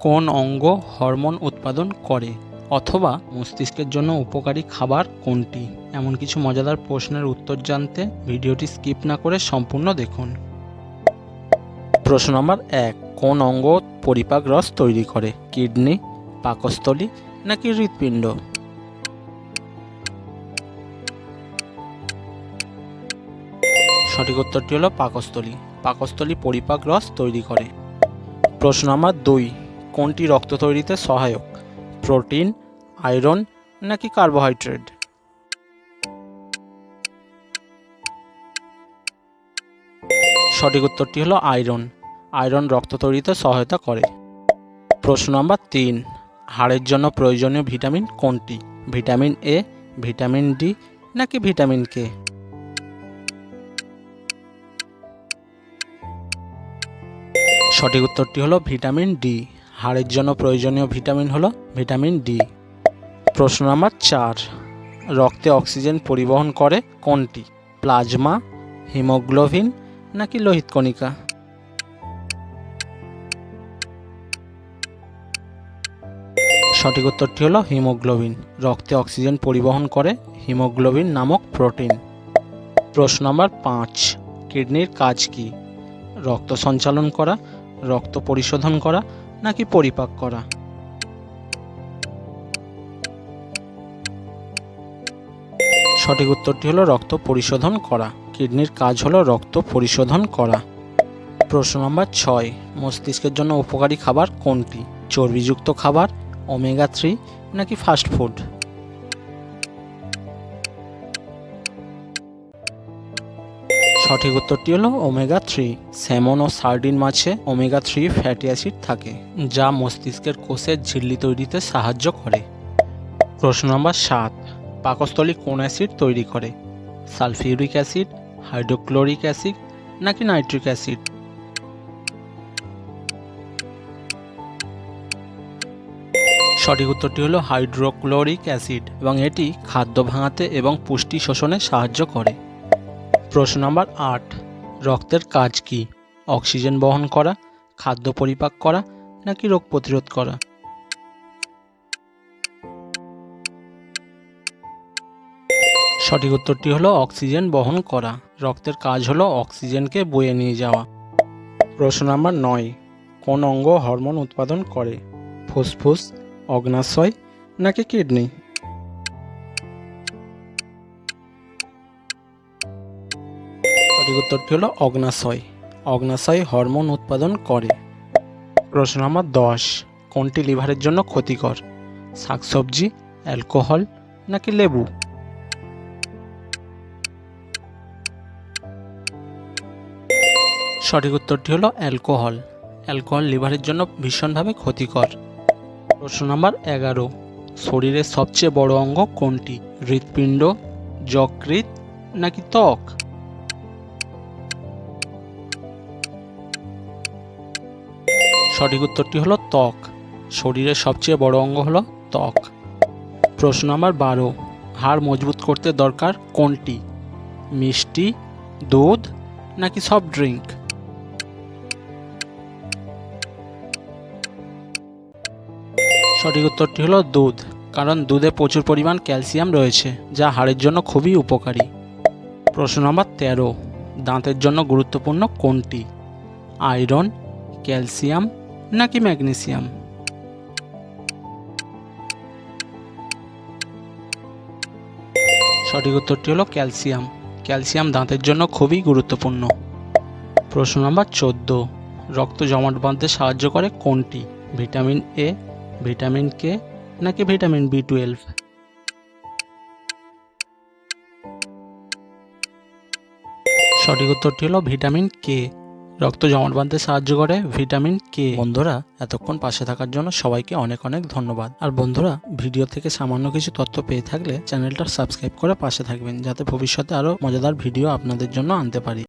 কোন অঙ্গ হরমোন উৎপাদন করে অথবা মস্তিষ্কের জন্য উপকারী খাবার কোনটি? এমন কিছু মজাদার প্রশ্নের উত্তর জানতে ভিডিওটি স্কিপ না করে সম্পূর্ণ দেখুন। প্রশ্ন নম্বর 1, কোন অঙ্গ পরিপাক রস তৈরি করে? কিডনি, পাকস্থলী নাকি হৃৎপিণ্ড? সঠিক উত্তরটি হলো পাকস্থলী। পাকস্থলী পরিপাক রস তৈরি করে। প্রশ্ন নম্বর 2, কোনটি রক্ত তৈরিতে সহায়ক? প্রোটিন, আয়রন নাকি কার্বোহাইড্রেট? সঠিক উত্তরটি হলো আয়রন। আয়রন রক্ত তৈরিতে সহায়তা করে। প্রশ্ন নম্বর 3, হাড়ের জন্য প্রয়োজনীয় ভিটামিন কোনটি? ভিটামিন এ, ভিটামিন ডি নাকি ভিটামিন কে? সঠিক উত্তরটি হলো ভিটামিন ডি। হাড়ের জন্য প্রয়োজনীয় ভিটামিন হলো ভিটামিন ডি। প্রশ্ন নম্বর 4, রক্তে অক্সিজেন পরিবহন করে কোনটি? প্লাজমা, হিমোগ্লোবিন নাকি লোহিত কণিকা? সঠিক উত্তরটি হলো হিমোগ্লোবিন। রক্তে অক্সিজেন পরিবহন করে হিমোগ্লোবিন নামক প্রোটিন। প্রশ্ন নম্বর 5, কিডনির কাজ কি? রক্ত সঞ্চালন করা, রক্ত পরিশোধন করা নাকি পরিপাক করা? সঠিক উত্তরটি হলো রক্ত পরিশোধন করা। কিডনির কাজ হলো রক্ত পরিশোধন করা। প্রশ্ন নম্বর 6, মস্তিষ্কের জন্য উপকারী খাবার কোনটি? চর্বিযুক্ত খাবার, ওমেগা 3 নাকি ফাস্ট ফুড? সঠিক উত্তরটি হলো ওমেগা 3। স্যামন ও সার্ডিন মাছে ওমেগা 3 ফ্যাটি অ্যাসিড থাকে, যা মস্তিষ্কের কোষের ঝিল্লি তৈরিতে সাহায্য করে। প্রশ্ন নম্বর 7, পাকস্থলী কোন অ্যাসিড তৈরি করে? সালফিউরিক অ্যাসিড, হাইড্রোক্লোরিক অ্যাসিড নাকি নাইট্রিক অ্যাসিড? সঠিক উত্তরটি হলো হাইড্রোক্লোরিক অ্যাসিড এবং এটি খাদ্য ভাঙাতে এবং পুষ্টি শোষণে সাহায্য করে। প্রশ্ন নম্বর 8, রক্তের কাজ কি? অক্সিজেন বহন করা, খাদ্য পরিপাক করা নাকি রোগ প্রতিরোধ করা? সঠিক উত্তরটি হলো অক্সিজেন বহন করা। রক্তের কাজ হলো অক্সিজেনকে বয়ে নিয়ে যাওয়া। প্রশ্ন নম্বর 9, কোন অঙ্গ হরমোন উৎপাদন করে? ফুসফুস, অগ্ন্যাশয় নাকি কিডনি? সঠিক উত্তরটি হলো অগ্ন্যাশয়। অগ্ন্যাশয় হরমোন উৎপাদন করে। প্রশ্ন নম্বর 10, কোনটি লিভারের জন্য ক্ষতিকর? শাকসবজি, অ্যালকোহল নাকি লেবু? সঠিক উত্তরটি হলো অ্যালকোহল। অ্যালকোহল লিভারের জন্য ভীষণভাবে ক্ষতিকর। প্রশ্ন নম্বর 11, শরীরের সবচেয়ে বড় অঙ্গ কোনটি? হৃৎপিণ্ড, যকৃৎ নাকি ত্বক? সঠিক উত্তরটি হলো ত্বক। শরীরের সবচেয়ে বড় অঙ্গ হলো ত্বক। প্রশ্ন নম্বর 12, হাড় মজবুত করতে দরকার কোনটি? মিষ্টি, দুধ নাকি সফট ড্রিঙ্ক? সঠিক উত্তরটি হলো দুধ, কারণ দুধে প্রচুর পরিমাণ ক্যালসিয়াম রয়েছে, যা হাড়ের জন্য খুবই উপকারী। প্রশ্ন নম্বর 13, দাঁতের জন্য গুরুত্বপূর্ণ কোনটি? আয়রন, ক্যালসিয়াম নাকি ম্যাগনেসিয়াম? সঠিক উত্তরটি হলো ক্যালসিয়াম। ক্যালসিয়াম দাঁতের জন্য খুবই গুরুত্বপূর্ণ। প্রশ্ন নম্বর 14, রক্ত জমাট বাঁধতে সাহায্য করে কোনটি? ভিটামিন এ, ভিটামিন কে নাকি ভিটামিন B12? সঠিক উত্তরটি হলো ভিটামিন কে। রক্ত জমাট বাঁধতে সাহায্য করে ভিটামিন কে। বন্ধুরা, এতক্ষণ পাশে থাকার জন্য সবাইকে অনেক অনেক ধন্যবাদ। আর বন্ধুরা, ভিডিও থেকে সামান্য কিছু তথ্য পেয়ে থাকলে চ্যানেলটা সাবস্ক্রাইব করে পাশে থাকবেন, যাতে ভবিষ্যতে আরও মজাদার ভিডিও আপনাদের জন্য আনতে পারি।